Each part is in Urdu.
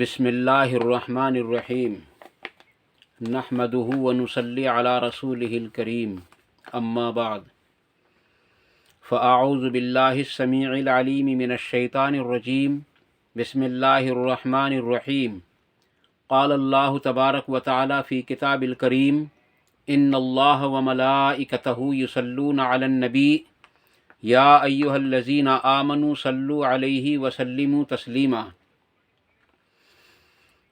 بسم اللہ الرحمن الرحیم نحمده ونصلی علی رسوله الکریم اما بعد فاعوذ باللہ السمیع العلیم من الشیطان الرجیم بسم اللہ الرحمن الرحیم قال اللہ تبارک وتعالی فی کتاب الکریم ان اللہ وملائکتہ یصلون علی النبی یا ایہا الذین آمنوا صلوا علیہ وسلموا تسلیما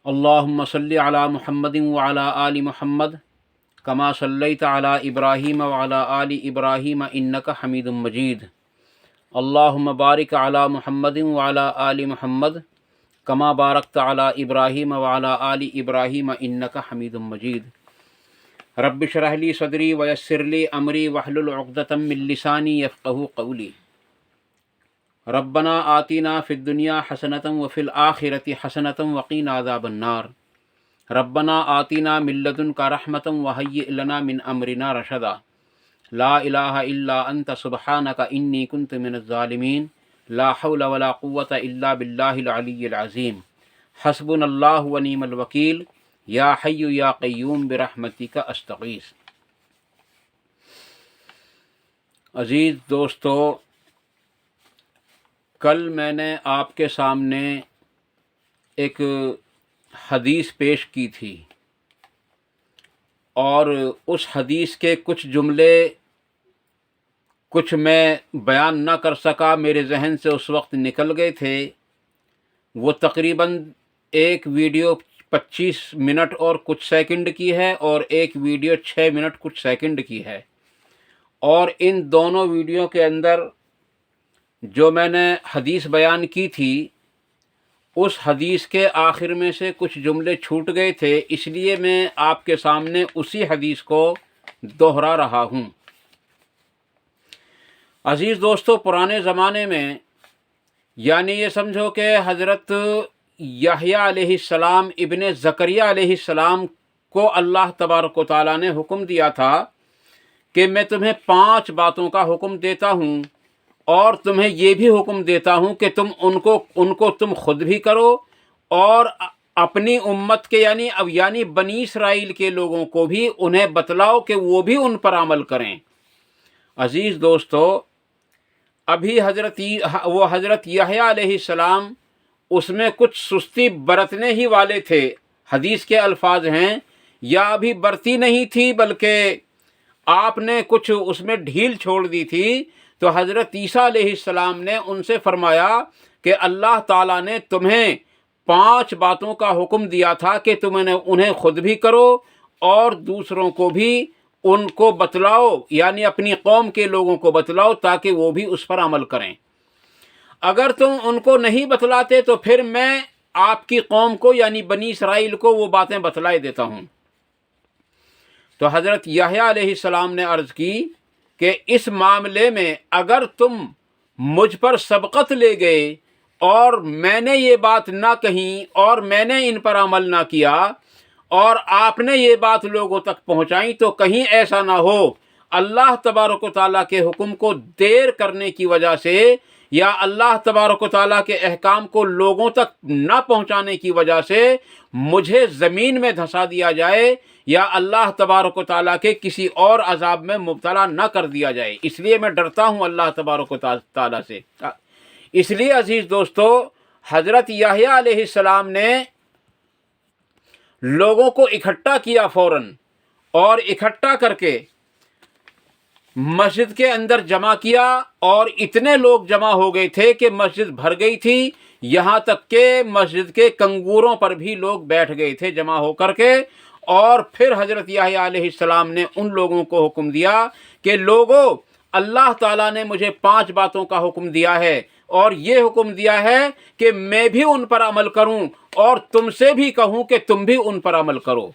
اللہم صلی علی محمد وعلی آل محمد کما صلیت علی ابراہیم وعلی آل ابراہیم انک حمید مجید اللہم بارک علی محمد وعلی آل محمد کما بارکت علی ابراہیم وعلی آل ابراہیم انک حمید مجید رب اشرح لی صدری ویسر لی امری واحلل عقدۃ من لسانی یفقہوا قولی ربنا آتنا فی الدنیا حسنۃ وفی الآخرۃ حسنۃ وقنا عذاب النار ربنا آتنا من لدنک رحمۃ وہیئ لنا من امرنا رشدا لا الہ الا انت سبحانک انی کنت من الظالمین لا حول ولا قوة الا باللہ العلی العظیم حسبنا اللہ ونعم الوکیل یا حی یا قیوم برحمتک استغیث۔ عزیز دوستو، کل میں نے آپ کے سامنے ایک حدیث پیش کی تھی اور اس حدیث کے کچھ جملے کچھ میں بیان نہ کر سکا، میرے ذہن سے اس وقت نکل گئے تھے۔ وہ تقریباً ایک ویڈیو 25 منٹ اور کچھ سیکنڈ کی ہے اور ایک ویڈیو 6 منٹ کچھ سیکنڈ کی ہے، اور ان دونوں ویڈیو کے اندر جو میں نے حدیث بیان کی تھی اس حدیث کے آخر میں سے کچھ جملے چھوٹ گئے تھے، اس لیے میں آپ کے سامنے اسی حدیث کو دوہرا رہا ہوں۔ عزیز دوستو، پرانے زمانے میں یعنی یہ سمجھو کہ حضرت یحییٰ علیہ السلام ابن زکریا علیہ السلام کو اللہ تبارک و تعالیٰ نے حکم دیا تھا کہ میں تمہیں 5 باتوں کا حکم دیتا ہوں اور تمہیں یہ بھی حکم دیتا ہوں کہ تم ان کو تم خود بھی کرو اور اپنی امت کے یعنی بنی اسرائیل کے لوگوں کو بھی انہیں بتلاؤ کہ وہ بھی ان پر عمل کریں۔ عزیز دوستو، ابھی حضرت یحییٰ علیہ السلام اس میں کچھ سستی برتنے ہی والے تھے، حدیث کے الفاظ ہیں، یا ابھی برتی نہیں تھی بلکہ آپ نے کچھ اس میں ڈھیل چھوڑ دی تھی۔ تو حضرت عیسیٰ علیہ السلام نے ان سے فرمایا کہ اللہ تعالیٰ نے تمہیں 5 باتوں کا حکم دیا تھا کہ تم انہیں خود بھی کرو اور دوسروں کو بھی ان کو بتلاؤ، یعنی اپنی قوم کے لوگوں کو بتلاؤ تاکہ وہ بھی اس پر عمل کریں۔ اگر تم ان کو نہیں بتلاتے تو پھر میں آپ کی قوم کو یعنی بنی اسرائیل کو وہ باتیں بتلائے دیتا ہوں۔ تو حضرت یحییٰ علیہ السلام نے عرض کی کہ اس معاملے میں اگر تم مجھ پر سبقت لے گئے اور میں نے یہ بات نہ کہی اور میں نے ان پر عمل نہ کیا اور آپ نے یہ بات لوگوں تک پہنچائی تو کہیں ایسا نہ ہو اللہ تبارک و تعالیٰ کے حکم کو دیر کرنے کی وجہ سے یا اللہ تبارک و تعالیٰ کے احکام کو لوگوں تک نہ پہنچانے کی وجہ سے مجھے زمین میں دھسا دیا جائے یا اللہ تبارک و تعالیٰ کے کسی اور عذاب میں مبتلا نہ کر دیا جائے، اس لیے میں ڈرتا ہوں اللہ تبارک و تعالیٰ سے۔ اس لیے عزیز دوستو، حضرت یحییٰ علیہ السلام نے لوگوں کو اکٹھا کیا فوراً، اور اکٹھا کر کے مسجد کے اندر جمع کیا، اور اتنے لوگ جمع ہو گئے تھے کہ مسجد بھر گئی تھی، یہاں تک کہ مسجد کے کنگوروں پر بھی لوگ بیٹھ گئے تھے جمع ہو کر کے۔ اور پھر حضرت یحییٰ علیہ السلام نے ان لوگوں کو حکم دیا کہ لوگوں، اللہ تعالیٰ نے مجھے 5 باتوں کا حکم دیا ہے اور یہ حکم دیا ہے کہ میں بھی ان پر عمل کروں اور تم سے بھی کہوں کہ تم بھی ان پر عمل کرو۔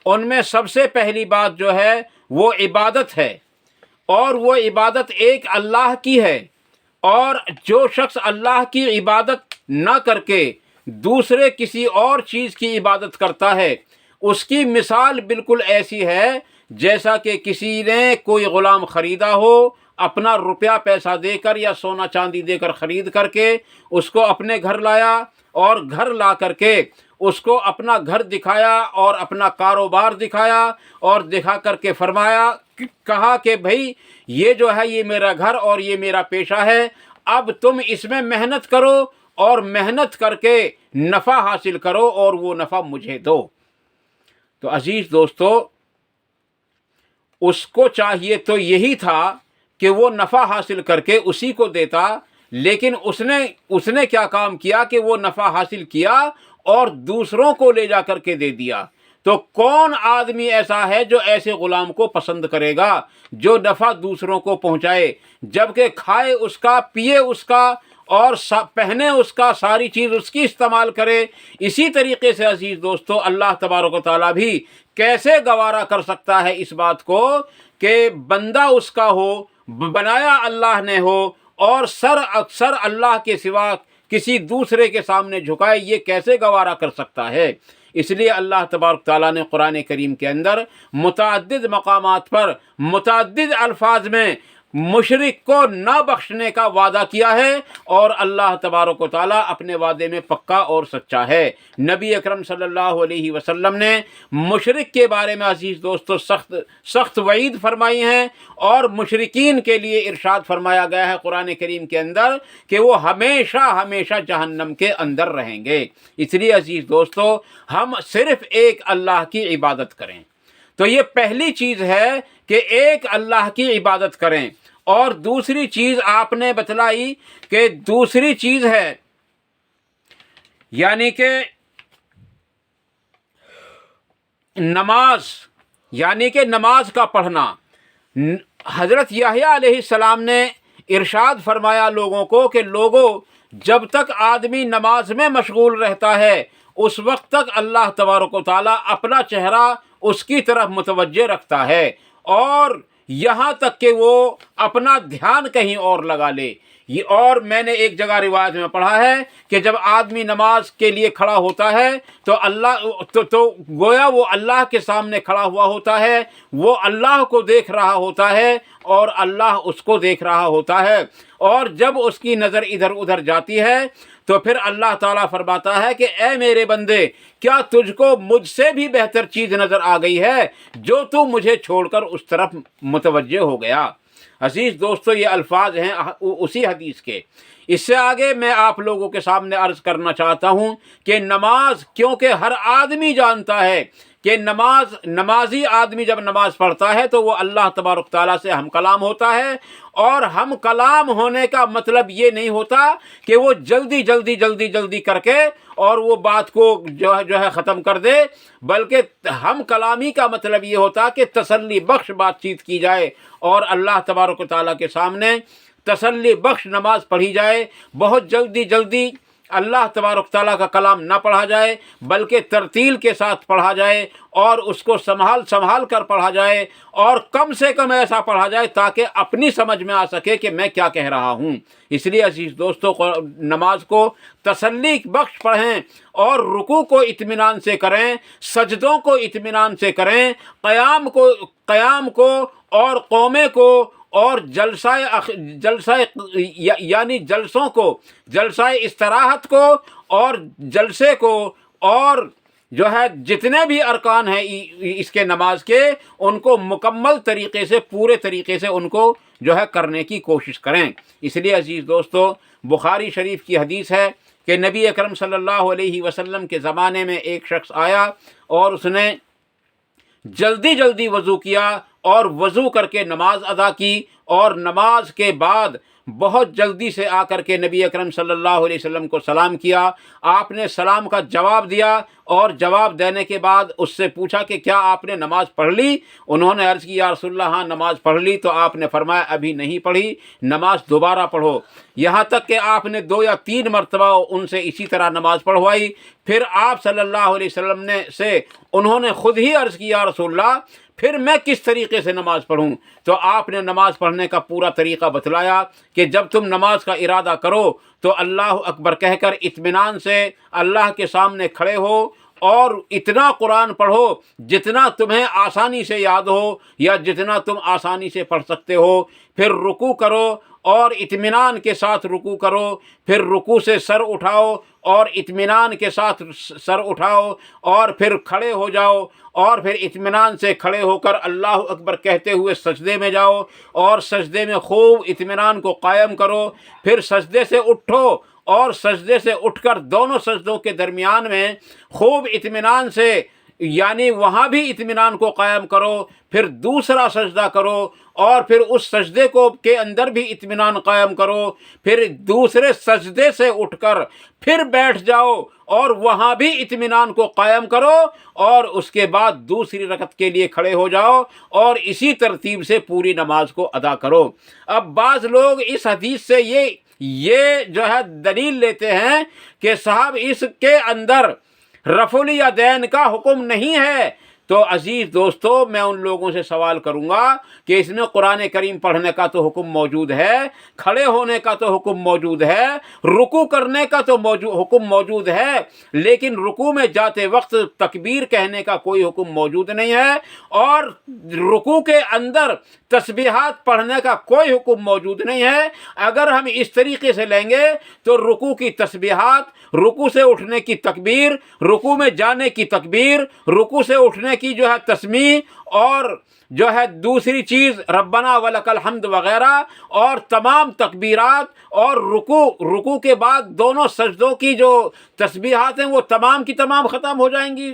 ان میں سب سے پہلی بات جو ہے وہ عبادت ہے، اور وہ عبادت ایک اللہ کی ہے، اور جو شخص اللہ کی عبادت نہ کر کے دوسرے کسی اور چیز کی عبادت کرتا ہے اس کی مثال بالکل ایسی ہے جیسا کہ کسی نے کوئی غلام خریدا ہو اپنا روپیہ پیسہ دے کر یا سونا چاندی دے کر خرید کر کے اس کو اپنے گھر لایا، اور گھر لا کر کے اس کو اپنا گھر دکھایا اور اپنا کاروبار دکھایا، اور دکھا کر کے فرمایا، کہا کہ بھائی یہ جو ہے یہ میرا گھر اور یہ میرا پیشہ ہے، اب تم اس میں محنت کرو اور محنت کر کے نفع حاصل کرو اور وہ نفع مجھے دو۔ تو عزیز دوستو، اس کو چاہیے تو یہی تھا کہ وہ نفع حاصل کر کے اسی کو دیتا، لیکن اس نے کیا کام کیا کہ وہ نفع حاصل کیا اور دوسروں کو لے جا کر کے دے دیا۔ تو کون آدمی ایسا ہے جو ایسے غلام کو پسند کرے گا جو نفع دوسروں کو پہنچائے، جبکہ کھائے اس کا، پیے اس کا اور پہنے اس کا، ساری چیز اس کی استعمال کرے۔ اسی طریقے سے عزیز دوستو، اللہ تبارک و تعالیٰ بھی کیسے گوارا کر سکتا ہے اس بات کو کہ بندہ اس کا ہو، بنایا اللہ نے ہو، اور سر اکثر اللہ کے سوا کسی دوسرے کے سامنے جھکائے، یہ کیسے گوارا کر سکتا ہے؟ اس لیے اللہ تبارک تعالیٰ نے قرآن کریم کے اندر متعدد مقامات پر متعدد الفاظ میں مشرک کو نہ بخشنے کا وعدہ کیا ہے، اور اللہ تبارک و تعالیٰ اپنے وعدے میں پکا اور سچا ہے۔ نبی اکرم صلی اللہ علیہ وسلم نے مشرک کے بارے میں عزیز دوستو سخت وعید فرمائی ہیں، اور مشرکین کے لیے ارشاد فرمایا گیا ہے قرآن کریم کے اندر کہ وہ ہمیشہ ہمیشہ جہنم کے اندر رہیں گے۔ اس لیے عزیز دوستو، ہم صرف ایک اللہ کی عبادت کریں۔ تو یہ پہلی چیز ہے کہ ایک اللہ کی عبادت کریں، اور دوسری چیز آپ نے بتلائی کہ دوسری چیز ہے یعنی کہ نماز، یعنی کہ نماز کا پڑھنا۔ حضرت یحییٰ علیہ السلام نے ارشاد فرمایا لوگوں کو کہ لوگوں، جب تک آدمی نماز میں مشغول رہتا ہے اس وقت تک اللہ تبارک و تعالیٰ اپنا چہرہ اس کی طرف متوجہ رکھتا ہے، اور یہاں تک کہ وہ اپنا دھیان کہیں اور لگا لے۔ اور میں نے ایک جگہ روایت میں پڑھا ہے کہ جب آدمی نماز کے لیے کھڑا ہوتا ہے تو گویا وہ اللہ کے سامنے کھڑا ہوا ہوتا ہے، وہ اللہ کو دیکھ رہا ہوتا ہے اور اللہ اس کو دیکھ رہا ہوتا ہے، اور جب اس کی نظر ادھر ادھر جاتی ہے تو پھر اللہ تعالیٰ فرماتا ہے کہ اے میرے بندے، کیا تجھ کو مجھ سے بھی بہتر چیز نظر آ گئی ہے جو تو مجھے چھوڑ کر اس طرف متوجہ ہو گیا؟ عزیز دوستو، یہ الفاظ ہیں اسی حدیث کے۔ اس سے آگے میں آپ لوگوں کے سامنے عرض کرنا چاہتا ہوں کہ نماز، کیونکہ ہر آدمی جانتا ہے کہ نمازی آدمی جب نماز پڑھتا ہے تو وہ اللہ تبارک تعالیٰ سے ہم کلام ہوتا ہے، اور ہم کلام ہونے کا مطلب یہ نہیں ہوتا کہ وہ جلدی کر کے اور وہ بات کو جو ہے ختم کر دے، بلکہ ہم کلامی کا مطلب یہ ہوتا کہ تسلی بخش بات چیت کی جائے اور اللہ تبارک و تعالیٰ کے سامنے تسلی بخش نماز پڑھی جائے۔ بہت جلدی اللہ تبارک تعالیٰ کا کلام نہ پڑھا جائے، بلکہ ترتیل کے ساتھ پڑھا جائے اور اس کو سنبھال کر پڑھا جائے، اور کم سے کم ایسا پڑھا جائے تاکہ اپنی سمجھ میں آ سکے کہ میں کیا کہہ رہا ہوں۔ اس لیے عزیز دوستو، نماز کو تسلی بخش پڑھیں، اور رکوع کو اطمینان سے کریں، سجدوں کو اطمینان سے کریں، قیام کو اور قومے کو اور جلسہ یعنی جلسوں کو، جلسہ استراحت کو اور جلسے کو، اور جو ہے جتنے بھی ارکان ہیں اس کے نماز کے، ان کو مکمل طریقے سے، پورے طریقے سے ان کو جو ہے کرنے کی کوشش کریں۔ اس لیے عزیز دوستو، بخاری شریف کی حدیث ہے کہ نبی اکرم صلی اللہ علیہ وسلم کے زمانے میں ایک شخص آیا اور اس نے جلدی وضو کیا اور وضو کر کے نماز ادا کی، اور نماز کے بعد بہت جلدی سے آ کر کے نبی اکرم صلی اللہ علیہ وسلم کو سلام کیا۔ آپ نے سلام کا جواب دیا، اور جواب دینے کے بعد اس سے پوچھا کہ کیا آپ نے نماز پڑھ لی؟ انہوں نے عرض کی یا رسول اللہ ہاں نماز پڑھ لی۔ تو آپ نے فرمایا ابھی نہیں پڑھی، نماز دوبارہ پڑھو۔ یہاں تک کہ آپ نے 2 یا 3 مرتبہ ان سے اسی طرح نماز پڑھوائی۔ پھر آپ صلی اللہ علیہ وسلم سے انہوں نے خود ہی عرض کی یا رسول اللہ پھر میں کس طریقے سے نماز پڑھوں؟ تو آپ نے نماز پڑھنے کا پورا طریقہ بتلایا کہ جب تم نماز کا ارادہ کرو تو اللہ اکبر کہہ کر اطمینان سے اللہ کے سامنے کھڑے ہو، اور اتنا قرآن پڑھو جتنا تمہیں آسانی سے یاد ہو یا جتنا تم آسانی سے پڑھ سکتے ہو، پھر رکوع کرو اور اطمینان کے ساتھ رکوع کرو، پھر رکوع سے سر اٹھاؤ اور اطمینان کے ساتھ سر اٹھاؤ، اور پھر کھڑے ہو جاؤ، اور پھر اطمینان سے کھڑے ہو کر اللہ اکبر کہتے ہوئے سجدے میں جاؤ، اور سجدے میں خوب اطمینان کو قائم کرو، پھر سجدے سے اٹھو اور سجدے سے اٹھ کر دونوں سجدوں کے درمیان میں خوب اطمینان سے، یعنی وہاں بھی اطمینان کو قائم کرو، پھر دوسرا سجدہ کرو اور پھر اس سجدے کو کے اندر بھی اطمینان قائم کرو، پھر دوسرے سجدے سے اٹھ کر پھر بیٹھ جاؤ اور وہاں بھی اطمینان کو قائم کرو، اور اس کے بعد دوسری رکعت کے لیے کھڑے ہو جاؤ اور اسی ترتیب سے پوری نماز کو ادا کرو۔ اب بعض لوگ اس حدیث سے یہ جو ہے دلیل لیتے ہیں کہ صاحب اس کے اندر رفع الیدین کا حکم نہیں ہے، تو عزیز دوستو میں ان لوگوں سے سوال کروں گا کہ اس میں قرآن کریم پڑھنے کا تو حکم موجود ہے، کھڑے ہونے کا تو حکم موجود ہے، رکوع کرنے کا تو حکم موجود ہے، لیکن رکوع میں جاتے وقت تکبیر کہنے کا کوئی حکم موجود نہیں ہے، اور رکوع کے اندر تسبیحات پڑھنے کا کوئی حکم موجود نہیں ہے۔ اگر ہم اس طریقے سے لیں گے تو رکوع کی تسبیحات، رکوع سے اٹھنے کی تکبیر، رکوع میں جانے کی تکبیر، رکوع سے اٹھنے کی جو ہے تسمیع، اور جو ہے دوسری چیز ربنا ولک الحمد وغیرہ، اور تمام تکبیرات، اور رکوع کے بعد دونوں سجدوں کی جو تسبیحات ہیں وہ تمام کی تمام ختم ہو جائیں گی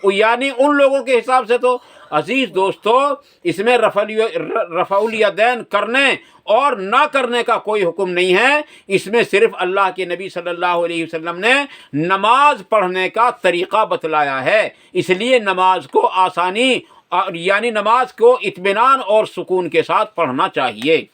یعنی ان لوگوں کے حساب سے۔ تو عزیز دوستو اس میں رفع الیدین کرنے اور نہ کرنے کا کوئی حکم نہیں ہے، اس میں صرف اللہ کے نبی صلی اللہ علیہ وسلم نے نماز پڑھنے کا طریقہ بتلایا ہے، اس لیے نماز کو آسانی یعنی نماز کو اطمینان اور سکون کے ساتھ پڑھنا چاہیے۔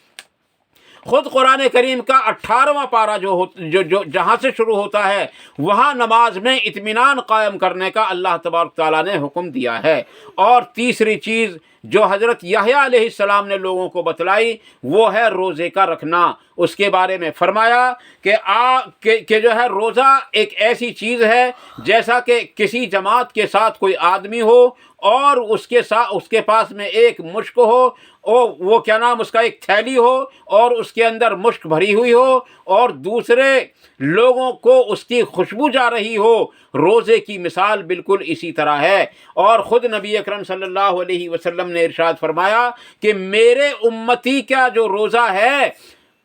خود قرآن کریم کا 18واں پارہ جو جہاں سے شروع ہوتا ہے وہاں نماز میں اطمینان قائم کرنے کا اللہ تبارک تعالیٰ نے حکم دیا ہے۔ اور تیسری چیز جو حضرت یحییٰ علیہ السلام نے لوگوں کو بتلائی وہ ہے روزے کا رکھنا۔ اس کے بارے میں فرمایا کہ جو ہے روزہ ایک ایسی چیز ہے جیسا کہ کسی جماعت کے ساتھ کوئی آدمی ہو اور اس کے پاس میں ایک مشک ہو، وہ کیا نام اس کا ایک تھیلی ہو اور اس کے اندر مشک بھری ہوئی ہو اور دوسرے لوگوں کو اس کی خوشبو جا رہی ہو۔ روزے کی مثال بالکل اسی طرح ہے، اور خود نبی اکرم صلی اللہ علیہ وسلم نے ارشاد فرمایا کہ میرے امتی کا جو روزہ ہے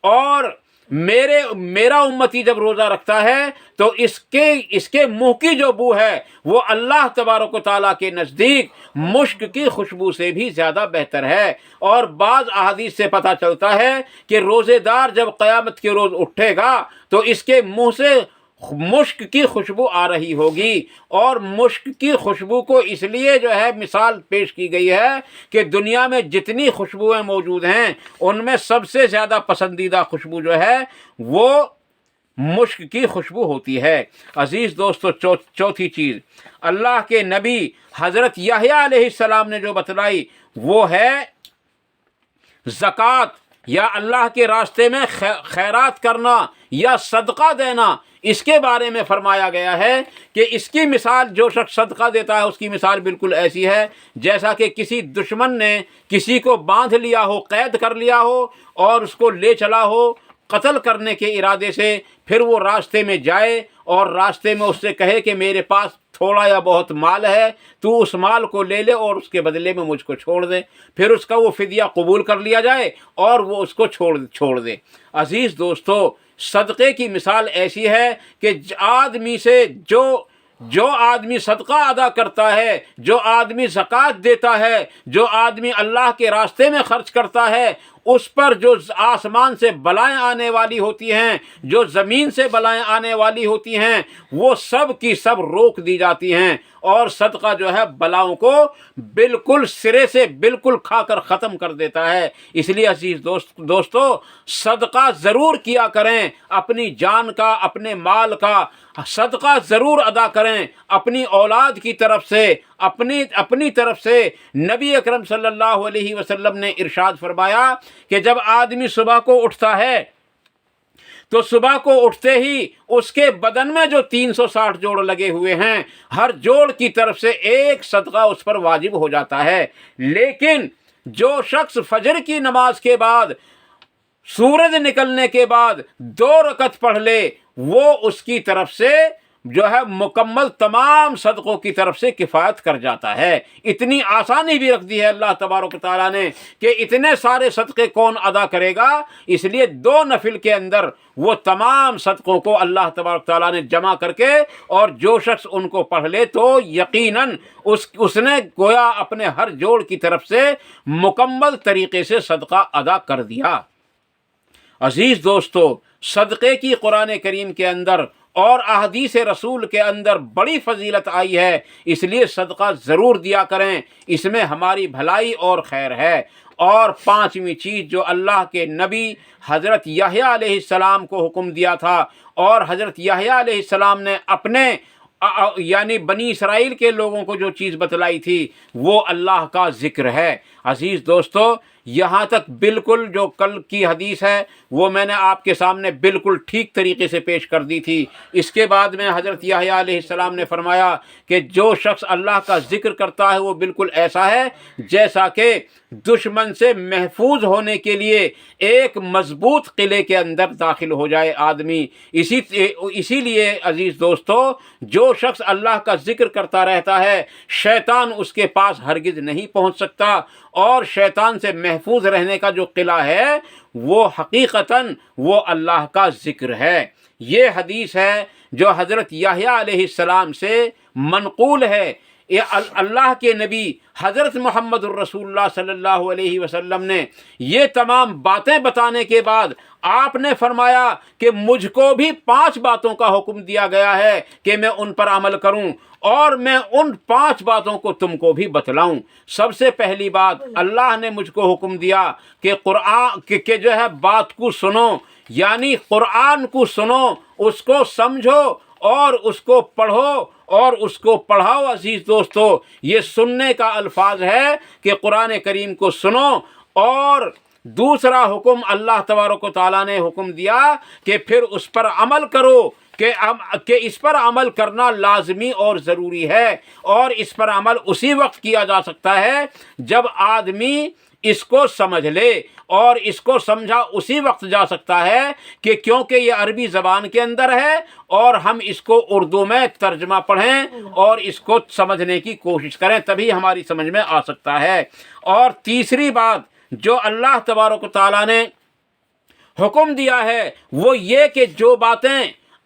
اور میرا امتی جب روزہ رکھتا ہے تو اس کے منہ کی جو بو ہے وہ اللہ تبارک و تعالیٰ کے نزدیک مشک کی خوشبو سے بھی زیادہ بہتر ہے۔ اور بعض احادیث سے پتہ چلتا ہے کہ روزے دار جب قیامت کے روز اٹھے گا تو اس کے منہ سے مشک کی خوشبو آ رہی ہوگی، اور مشک کی خوشبو کو اس لیے جو ہے مثال پیش کی گئی ہے کہ دنیا میں جتنی خوشبوئیں موجود ہیں ان میں سب سے زیادہ پسندیدہ خوشبو جو ہے وہ مشک کی خوشبو ہوتی ہے۔ عزیز دوستو چوتھی چیز اللہ کے نبی حضرت یحییٰ علیہ السلام نے جو بتلائی وہ ہے زکوٰۃ، یا اللہ کے راستے میں خیرات کرنا یا صدقہ دینا۔ اس کے بارے میں فرمایا گیا ہے کہ اس کی مثال جو شخص صدقہ دیتا ہے اس کی مثال بالکل ایسی ہے جیسا کہ کسی دشمن نے کسی کو باندھ لیا ہو، قید کر لیا ہو اور اس کو لے چلا ہو قتل کرنے کے ارادے سے، پھر وہ راستے میں جائے اور راستے میں اس سے کہے کہ میرے پاس تھوڑا یا بہت مال ہے، تو اس مال کو لے لے اور اس کے بدلے میں مجھ کو چھوڑ دے، پھر اس کا وہ فدیہ قبول کر لیا جائے اور وہ اس کو چھوڑ دے۔ عزیز دوستو صدقے کی مثال ایسی ہے کہ آدمی سے جو آدمی صدقہ ادا کرتا ہے، جو آدمی زکوٰۃ دیتا ہے، جو آدمی اللہ کے راستے میں خرچ کرتا ہے، اس پر جو آسمان سے بلائیں آنے والی ہوتی ہیں، جو زمین سے بلائیں آنے والی ہوتی ہیں، وہ سب کی سب روک دی جاتی ہیں، اور صدقہ جو ہے بلاؤں کو بالکل سرے سے بالکل کھا کر ختم کر دیتا ہے۔ اس لیے عزیز دوستو صدقہ ضرور کیا کریں، اپنی جان کا، اپنے مال کا صدقہ ضرور ادا کریں، اپنی اولاد کی طرف سے، اپنی طرف سے۔ نبی اکرم صلی اللہ علیہ وسلم نے ارشاد فرمایا کہ جب آدمی صبح کو اٹھتا ہے تو صبح کو اٹھتے ہی اس کے بدن میں جو 360 جوڑ لگے ہوئے ہیں، ہر جوڑ کی طرف سے ایک صدقہ اس پر واجب ہو جاتا ہے۔ لیکن جو شخص فجر کی نماز کے بعد، سورج نکلنے کے بعد 2 رکعت پڑھ لے، وہ اس کی طرف سے جو ہے مکمل تمام صدقوں کی طرف سے کفایت کر جاتا ہے۔ اتنی آسانی بھی رکھ دی ہے اللہ تبارک و تعالیٰ نے کہ اتنے سارے صدقے کون ادا کرے گا، اس لیے 2 نفل کے اندر وہ تمام صدقوں کو اللہ تبارک و تعالیٰ نے جمع کر کے، اور جو شخص ان کو پڑھ لے تو یقیناً اس نے گویا اپنے ہر جوڑ کی طرف سے مکمل طریقے سے صدقہ ادا کر دیا۔ عزیز دوستو، صدقے کی قرآن کریم کے اندر اور احادیث رسول کے اندر بڑی فضیلت آئی ہے، اس لیے صدقہ ضرور دیا کریں، اس میں ہماری بھلائی اور خیر ہے۔ اور 5ویں چیز جو اللہ کے نبی حضرت یحییٰ علیہ السلام کو حکم دیا تھا، اور حضرت یحییٰ علیہ السلام نے اپنے یعنی بنی اسرائیل کے لوگوں کو جو چیز بتلائی تھی، وہ اللہ کا ذکر ہے۔ عزیز دوستو، یہاں تک بالکل جو کل کی حدیث ہے وہ میں نے آپ کے سامنے بالکل ٹھیک طریقے سے پیش کر دی تھی۔ اس کے بعد میں حضرت یحییٰ علیہ السلام نے فرمایا کہ جو شخص اللہ کا ذکر کرتا ہے وہ بالکل ایسا ہے جیسا کہ دشمن سے محفوظ ہونے کے لیے ایک مضبوط قلعے کے اندر داخل ہو جائے آدمی۔ اسی لیے عزیز دوستو، جو شخص اللہ کا ذکر کرتا رہتا ہے، شیطان اس کے پاس ہرگز نہیں پہنچ سکتا، اور شیطان سے محفوظ رہنے کا جو قلعہ ہے وہ حقیقتاً وہ اللہ کا ذکر ہے۔ یہ حدیث ہے جو حضرت یحییٰ علیہ السلام سے منقول ہے۔ یہ اللہ کے نبی حضرت محمد الرسول اللہ صلی اللہ علیہ وسلم نے یہ تمام باتیں بتانے کے بعد آپ نے فرمایا کہ مجھ کو بھی 5 باتوں کا حکم دیا گیا ہے کہ میں ان پر عمل کروں، اور میں ان 5 باتوں کو تم کو بھی بتلاؤں۔ سب سے پہلی بات، اللہ نے مجھ کو حکم دیا کہ قرآن کہ جو ہے بات کو سنو، یعنی قرآن کو سنو، اس کو سمجھو اور اس کو پڑھو اور اس کو پڑھاؤ۔ عزیز دوستو، یہ سننے کا الفاظ ہے کہ قرآن کریم کو سنو۔ اور دوسرا حکم اللہ تبارک و تعالیٰ نے حکم دیا کہ پھر اس پر عمل کرو، کہ اس پر عمل کرنا لازمی اور ضروری ہے، اور اس پر عمل اسی وقت کیا جا سکتا ہے جب آدمی اس کو سمجھ لے، اور اس کو سمجھا اسی وقت جا سکتا ہے کہ کیونکہ یہ عربی زبان کے اندر ہے، اور ہم اس کو اردو میں ترجمہ پڑھیں اور اس کو سمجھنے کی کوشش کریں، تبھی ہماری سمجھ میں آ سکتا ہے۔ اور تیسری بات جو اللہ تبارک و تعالیٰ نے حکم دیا ہے وہ یہ کہ جو باتیں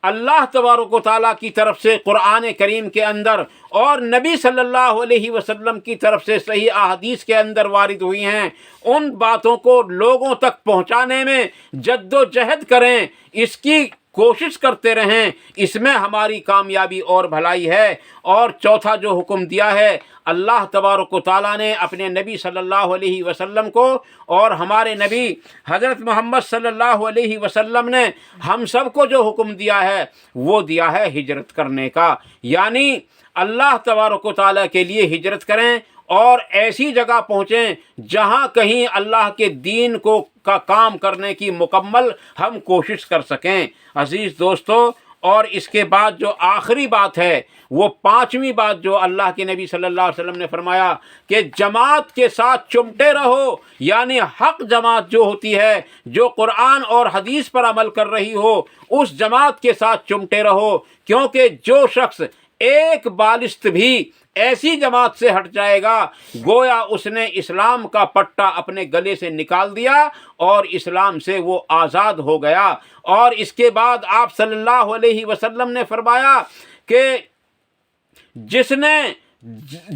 اللہ تبارک و تعالیٰ کی طرف سے قرآن کریم کے اندر اور نبی صلی اللہ علیہ وسلم کی طرف سے صحیح احادیث کے اندر وارد ہوئی ہیں، ان باتوں کو لوگوں تک پہنچانے میں جد و جہد کریں، اس کی کوشش کرتے رہیں، اس میں ہماری کامیابی اور بھلائی ہے۔ اور چوتھا جو حکم دیا ہے اللہ تبارک و تعالیٰ نے اپنے نبی صلی اللہ علیہ وسلم کو، اور ہمارے نبی حضرت محمد صلی اللہ علیہ وسلم نے ہم سب کو جو حکم دیا ہے وہ دیا ہے ہجرت کرنے کا، یعنی اللہ تبارک و تعالیٰ کے لیے ہجرت کریں اور ایسی جگہ پہنچیں جہاں کہیں اللہ کے دین کا کام کرنے کی مکمل ہم کوشش کر سکیں۔ عزیز دوستو، اور اس کے بعد جو آخری بات ہے وہ 5ویں بات جو اللہ کے نبی صلی اللہ علیہ وسلم نے فرمایا کہ جماعت کے ساتھ چمٹے رہو، یعنی حق جماعت جو ہوتی ہے جو قرآن اور حدیث پر عمل کر رہی ہو اس جماعت کے ساتھ چمٹے رہو، کیونکہ جو شخص ایک بالشت بھی ایسی جماعت سے ہٹ جائے گا گویا اس نے اسلام کا پٹا اپنے گلے سے نکال دیا اور اسلام سے وہ آزاد ہو گیا۔ اور اس کے بعد آپ صلی اللہ علیہ وسلم نے فرمایا کہ جس نے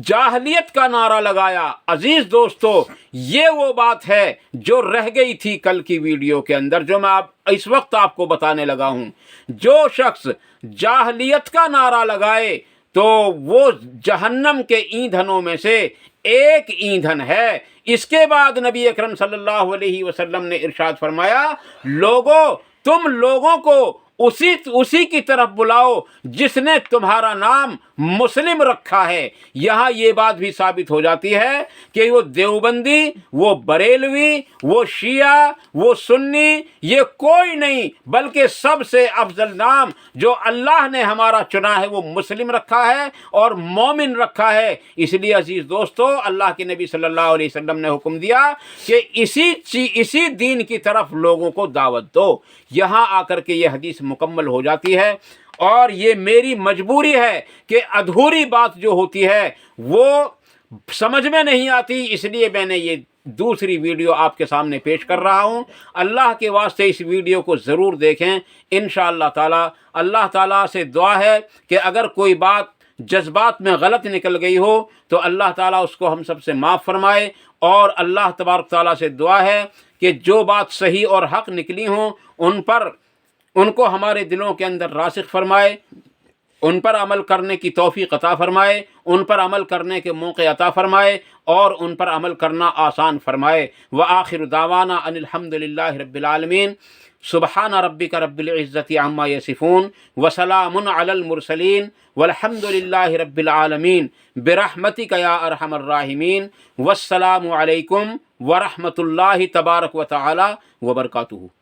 جاہلیت کا نعرہ لگایا، عزیز دوستو یہ وہ بات ہے جو رہ گئی تھی کل کی ویڈیو کے اندر، جو میں اس وقت آپ کو بتانے لگا ہوں۔ جو شخص جاہلیت کا نعرہ لگائے تو وہ جہنم کے ایندھنوں میں سے ایک ایندھن ہے۔ اس کے بعد نبی اکرم صلی اللہ علیہ وسلم نے ارشاد فرمایا، لوگوں تم لوگوں کو اسی کی طرف بلاؤ جس نے تمہارا نام مسلم رکھا ہے۔ یہاں یہ بات بھی ثابت ہو جاتی ہے کہ وہ دیوبندی، وہ بریلوی، وہ شیعہ، وہ سنی، یہ کوئی نہیں، بلکہ سب سے افضل نام جو اللہ نے ہمارا چنا ہے وہ مسلم رکھا ہے اور مومن رکھا ہے۔ اس لیے عزیز دوستو، اللہ کے نبی صلی اللہ علیہ وسلم نے حکم دیا کہ اسی دین کی طرف لوگوں کو دعوت دو۔ یہاں آ کر کے یہ حدیث مکمل ہو جاتی ہے، اور یہ میری مجبوری ہے کہ ادھوری بات جو ہوتی ہے وہ سمجھ میں نہیں آتی، اس لیے میں نے یہ دوسری ویڈیو آپ کے سامنے پیش کر رہا ہوں۔ اللہ کے واسطے اس ویڈیو کو ضرور دیکھیں انشاءاللہ تعالی۔ اللہ تعالیٰ سے دعا ہے کہ اگر کوئی بات جذبات میں غلط نکل گئی ہو تو اللہ تعالیٰ اس کو ہم سب سے معاف فرمائے، اور اللہ تبارک تعالیٰ سے دعا ہے کہ جو بات صحیح اور حق نکلی ہوں ان کو ہمارے دلوں کے اندر راسخ فرمائے، ان پر عمل کرنے کی توفیق عطا فرمائے، ان پر عمل کرنے کے موقع عطا فرمائے، اور ان پر عمل کرنا آسان فرمائے۔ وآخر دعوانا ان الحمد للہ رب العالمین۔ سبحان ربک رب العزت عما یصفون وسلام علی المرسلین والحمد للہ رب العالمین برحمتک یا ارحم الراحمین۔ والسلام علیکم ورحمۃ اللہ تبارک و تعالی وبرکاتہ۔